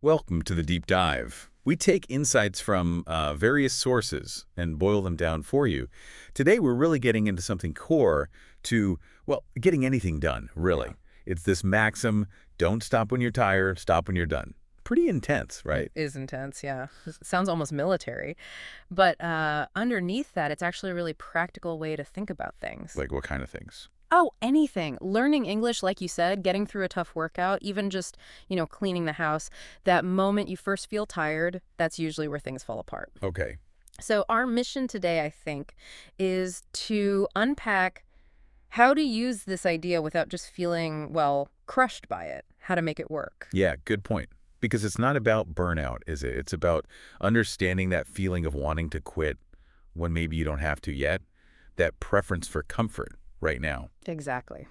Welcome to the deep dive. We take insights from various sources and boil them down for you. Today, we're really getting into something core to, well, getting anything done, really. It's this maxim, don't stop when you're tired, stop when you're done. Pretty intense, right? Is intense, yeah. Sounds almost military. But underneath that, it's actually a really practical way to think about things. Like what kind of things? Oh, anything. Learning English, like you said, getting through a tough workout, even just, cleaning the house. That moment you first feel tired, that's usually where things fall apart. Okay. So our mission today, I think, is to unpack how to use this idea without just feeling, well, crushed by it, how to make it work. Yeah, good point. Because it's not about burnout, is it? It's about understanding that feeling of wanting to quit when maybe you don't have to yet, that preference for comfort right now. Exactly.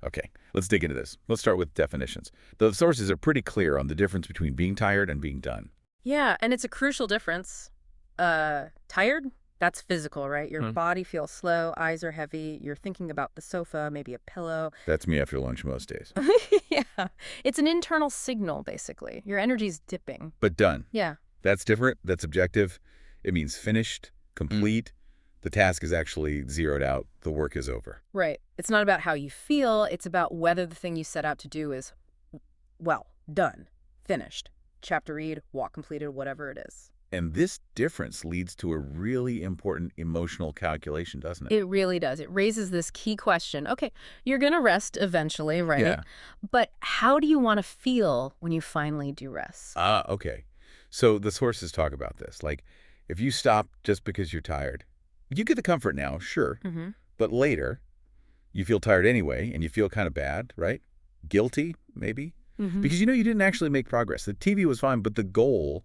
Okay, let's dig into this. Let's start with definitions. The sources are pretty clear on the difference between being tired and being done. Yeah, and it's a crucial difference. Tired? That's physical, right? Your body feels slow, eyes are heavy, you're thinking about the sofa, maybe a pillow. That's me after lunch most days. Yeah. It's an internal signal, basically. Your energy's dipping. But done. Yeah. That's different. That's objective. It means finished, complete. The task is actually zeroed out. The work is over. Right. It's not about how you feel, it's about whether the thing you set out to do is, well, done, finished. Chapter read, walk completed, whatever it is. And this difference leads to a really important emotional calculation, doesn't it? It really does. It raises this key question. Okay, you're going to rest eventually, right? Yeah. But how do you want to feel when you finally do rest? Ah, okay. So the sources talk about this. Like, if you stop just because you're tired, you get the comfort now, sure. But later, you feel tired anyway, and you feel kind of bad, right? Guilty, maybe? Because you didn't actually make progress. The TV was fine, but the goal,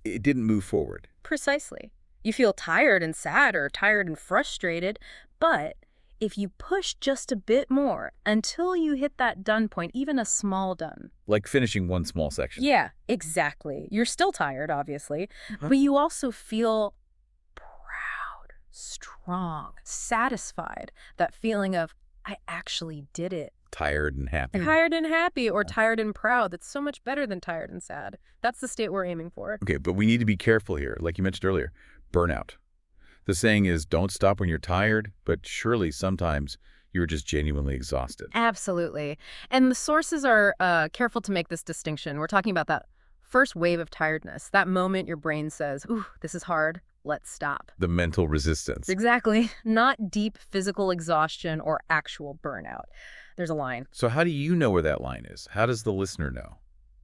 it didn't move forward. Precisely. You feel tired and sad or tired and frustrated, but if you push just a bit more until you hit that done point, even a small done. Like finishing one small section. Yeah, exactly. You're still tired, obviously, but you also feel proud, strong, satisfied. That feeling of, I actually did it. Tired and happy. Tired and happy or tired and proud. That's so much better than tired and sad. That's the state we're aiming for. Okay, but we need to be careful here. Like you mentioned earlier, burnout. The saying is, don't stop when you're tired, but surely sometimes you're just genuinely exhausted. Absolutely. And the sources are careful to make this distinction. We're talking about that first wave of tiredness, that moment your brain says, ooh, this is hard, let's stop. The mental resistance. Exactly. Not deep physical exhaustion or actual burnout. There's a line. So how do you know where that line is? How does the listener know?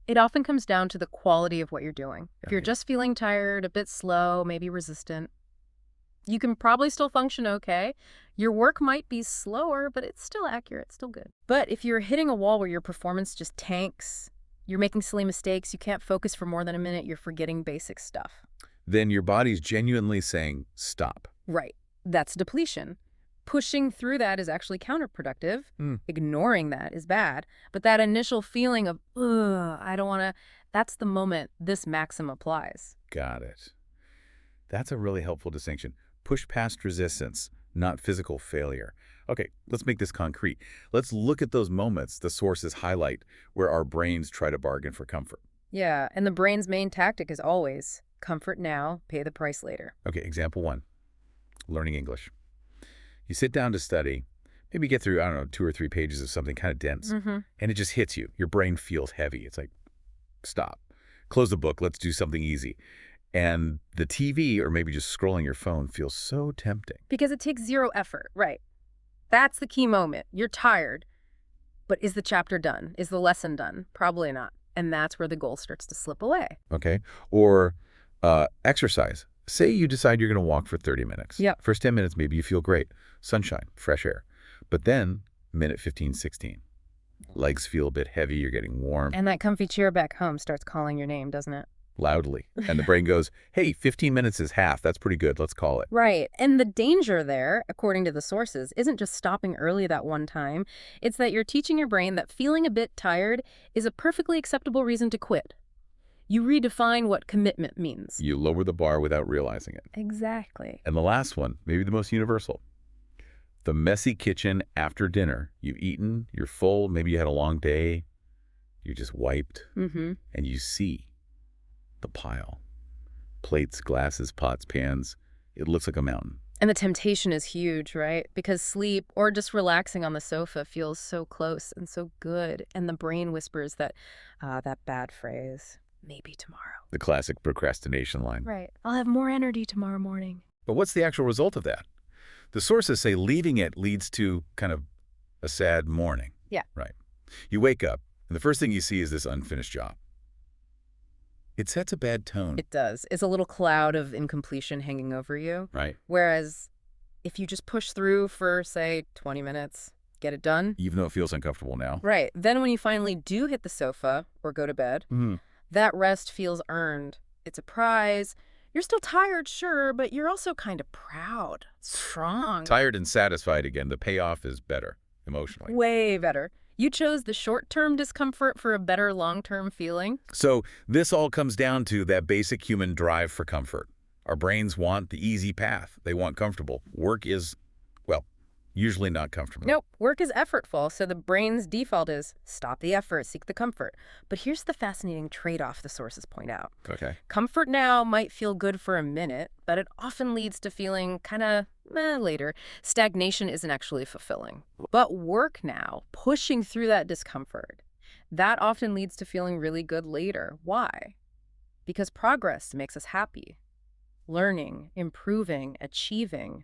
It often comes down to the quality of what you're doing. If you're Okay. just feeling tired, a bit slow, maybe resistant, you can probably still function okay. Your work might be slower, but it's still accurate, still good. But if you're hitting a wall where your performance just tanks, you're making silly mistakes, you can't focus for more than a minute, you're forgetting basic stuff. Then your body's genuinely saying, stop. Right. That's depletion. Pushing through that is actually counterproductive. Ignoring that is bad. But that initial feeling of, ugh, I don't want to, that's the moment this maxim applies. Got it. That's a really helpful distinction. Push past resistance, not physical failure. Okay, let's make this concrete. Let's look at those moments the sources highlight where our brains try to bargain for comfort. Yeah, and the brain's main tactic is always comfort now, pay the price later. Okay, example one, learning English. You sit down to study, maybe get through, 2 or 3 pages of something kind of dense, and it just hits you. Your brain feels heavy. It's like, stop. Close the book. Let's do something easy. And the TV or maybe just scrolling your phone feels so tempting. Because it takes zero effort, right? That's the key moment. You're tired. But is the chapter done? Is the lesson done? Probably not. And that's where the goal starts to slip away. Okay? Or exercise. Say you decide you're going to walk for 30 minutes. Yep. First 10 minutes, maybe you feel great. Sunshine, fresh air. But then, minute 15, 16. Legs feel a bit heavy. You're getting warm. And that comfy chair back home starts calling your name, doesn't it? Loudly. And the brain goes, hey, 15 minutes is half. That's pretty good. Let's call it. Right. And the danger there, according to the sources, isn't just stopping early that one time. It's that you're teaching your brain that feeling a bit tired is a perfectly acceptable reason to quit. You redefine what commitment means. You lower the bar without realizing it. Exactly. And the last one, maybe the most universal. The messy kitchen after dinner. You've eaten, you're full, maybe you had a long day, you're just wiped, and you see The pile. Plates, glasses, pots, pans. It looks like a mountain. And the temptation is huge, right? Because sleep or just relaxing on the sofa feels so close and so good. And the brain whispers that bad phrase, maybe tomorrow. The classic procrastination line. Right. I'll have more energy tomorrow morning. But what's the actual result of that? The sources say leaving it leads to kind of a sad morning. Yeah. Right. You wake up, and the first thing you see is this unfinished job. It sets a bad tone. It does. It's a little cloud of incompletion hanging over you. Right. Whereas if you just push through for, say, 20 minutes, get it done. Even though it feels uncomfortable now. Right. Then when you finally do hit the sofa or go to bed, that rest feels earned. It's a prize. You're still tired, sure, but you're also kind of proud, strong. Tired and satisfied again. The payoff is better emotionally. Way better. You chose the short-term discomfort for a better long-term feeling. So this all comes down to that basic human drive for comfort. Our brains want the easy path. They want comfortable. Work is, well, usually not comfortable. Nope, work is effortful, so the brain's default is stop the effort, seek the comfort. But here's the fascinating trade-off the sources point out. Okay. Comfort now might feel good for a minute, but it often leads to feeling kind of later. Stagnation isn't actually fulfilling. But work now, pushing through that discomfort, that often leads to feeling really good later. Why? Because progress makes us happy. Learning, improving, achieving.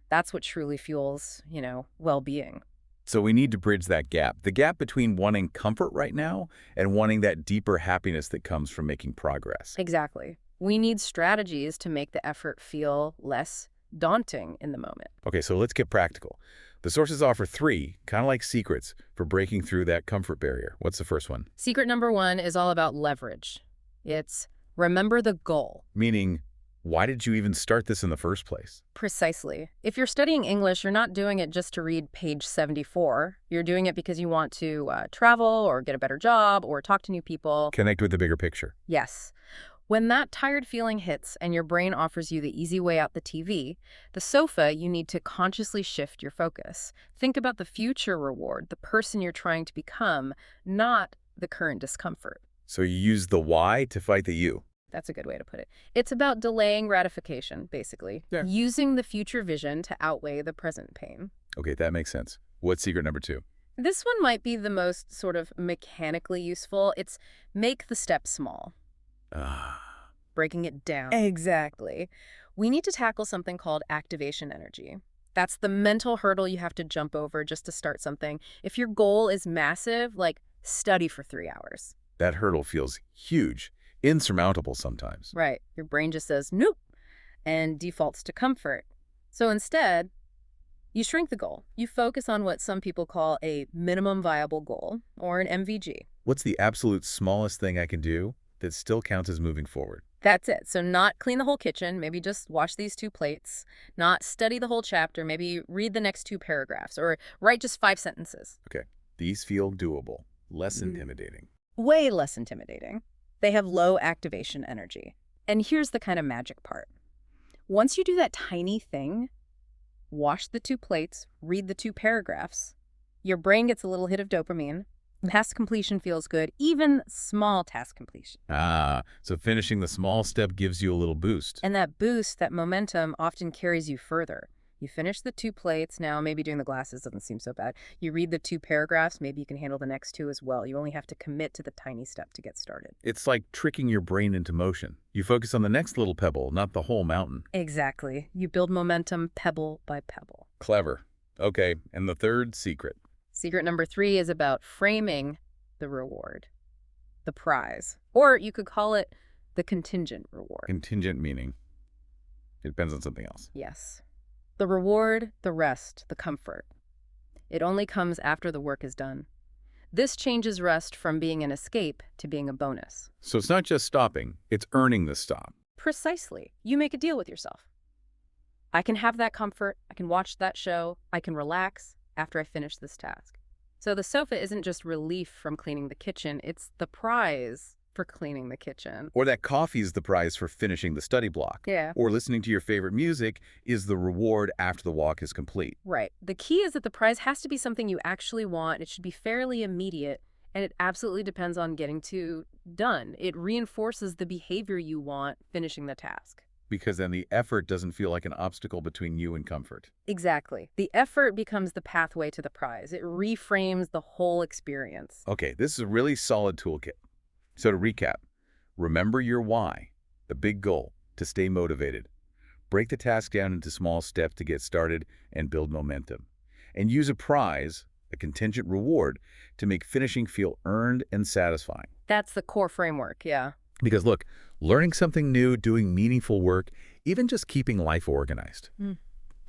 That's what truly fuels, well-being. So we need to bridge that gap. The gap between wanting comfort right now and wanting that deeper happiness that comes from making progress. Exactly. We need strategies to make the effort feel less daunting in the moment. Okay, so let's get practical. The sources offer 3, kind of like secrets, for breaking through that comfort barrier. What's the first one? Secret number 1 is all about leverage. It's remember the goal. Meaning, why did you even start this in the first place? Precisely. If you're studying English, you're not doing it just to read page 74. You're doing it because you want to travel or get a better job or talk to new people. Connect with the bigger picture. Yes. When that tired feeling hits and your brain offers you the easy way out the TV, the sofa, you need to consciously shift your focus. Think about the future reward, the person you're trying to become, not the current discomfort. So you use the why to fight the you. That's a good way to put it. It's about delaying gratification, basically. Yeah. Using the future vision to outweigh the present pain. Okay, that makes sense. What's secret number 2? This one might be the most sort of mechanically useful. It's make the step small. Breaking it down. Exactly. We need to tackle something called activation energy. That's the mental hurdle you have to jump over just to start something. If your goal is massive, like study for 3 hours. That hurdle feels huge, insurmountable sometimes. Right. Your brain just says, nope, and defaults to comfort. So instead, you shrink the goal. You focus on what some people call a minimum viable goal, or an MVG. What's the absolute smallest thing I can do that still counts as moving forward? That's it. So not clean the whole kitchen, maybe just wash these 2 plates, not study the whole chapter, maybe read the next 2 paragraphs, or write just 5 sentences. Okay, these feel doable, less intimidating. Way less intimidating. They have low activation energy. And here's the kind of magic part. Once you do that tiny thing, wash the 2 plates, read the 2 paragraphs, your brain gets a little hit of dopamine. Task completion feels good, even small task completion. So finishing the small step gives you a little boost. And that boost, that momentum, often carries you further. You finish the 2 plates, now maybe doing the glasses doesn't seem so bad. You read the 2 paragraphs, maybe you can handle the next 2 as well. You only have to commit to the tiny step to get started. It's like tricking your brain into motion. You focus on the next little pebble, not the whole mountain. Exactly. You build momentum pebble by pebble. Clever. Okay, and the third secret. Secret number 3 is about framing the reward, the prize. Or you could call it the contingent reward. Contingent meaning it depends on something else. Yes. The reward, the rest, the comfort. It only comes after the work is done. This changes rest from being an escape to being a bonus. So it's not just stopping, it's earning the stop. Precisely. You make a deal with yourself. I can have that comfort, I can watch that show, I can relax after I finish this task. So the sofa isn't just relief from cleaning the kitchen, it's the prize for cleaning the kitchen. Or that coffee is the prize for finishing the study block. Yeah. Or listening to your favorite music is the reward after the walk is complete. Right. The key is that the prize has to be something you actually want. It should be fairly immediate, And it absolutely depends on getting to done. It reinforces the behavior you want finishing the task. Because then the effort doesn't feel like an obstacle between you and comfort. Exactly. The effort becomes the pathway to the prize. It reframes the whole experience. Okay, this is a really solid toolkit. So to recap, remember your why, the big goal, to stay motivated. Break the task down into small steps to get started and build momentum. And use a prize, a contingent reward, to make finishing feel earned and satisfying. That's the core framework, yeah. Because look, learning something new, doing meaningful work, even just keeping life organized.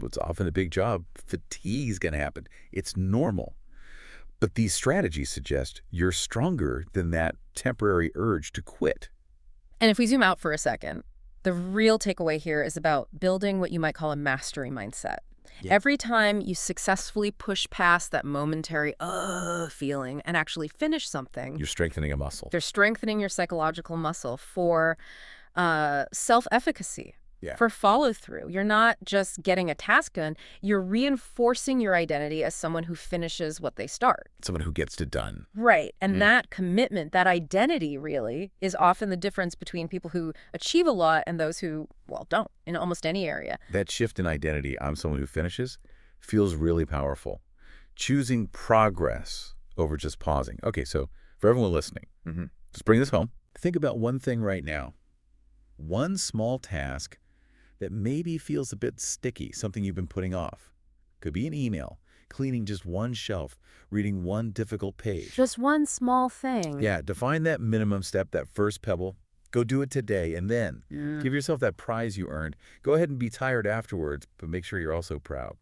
It's often a big job. Fatigue's going to happen. It's normal. But these strategies suggest you're stronger than that temporary urge to quit. And if we zoom out for a second, the real takeaway here is about building what you might call a mastery mindset. Yeah. Every time you successfully push past that momentary feeling and actually finish something, You're strengthening a muscle. they're strengthening your psychological muscle for self-efficacy, Yeah. for follow-through. You're not just getting a task done, you're reinforcing your identity as someone who finishes what they start. Someone who gets it done. Right. And that commitment, that identity really, is often the difference between people who achieve a lot and those who, well, don't in almost any area. That shift in identity, I'm someone who finishes, feels really powerful. Choosing progress over just pausing. Okay, so for everyone listening, let's bring this home. Think about one thing right now. One small task that maybe feels a bit sticky, something you've been putting off. Could be an email, cleaning just one shelf, reading one difficult page. Just one small thing. Yeah, define that minimum step, that first pebble. Go do it today, and then give yourself that prize you earned. Go ahead and be tired afterwards, but make sure you're also proud.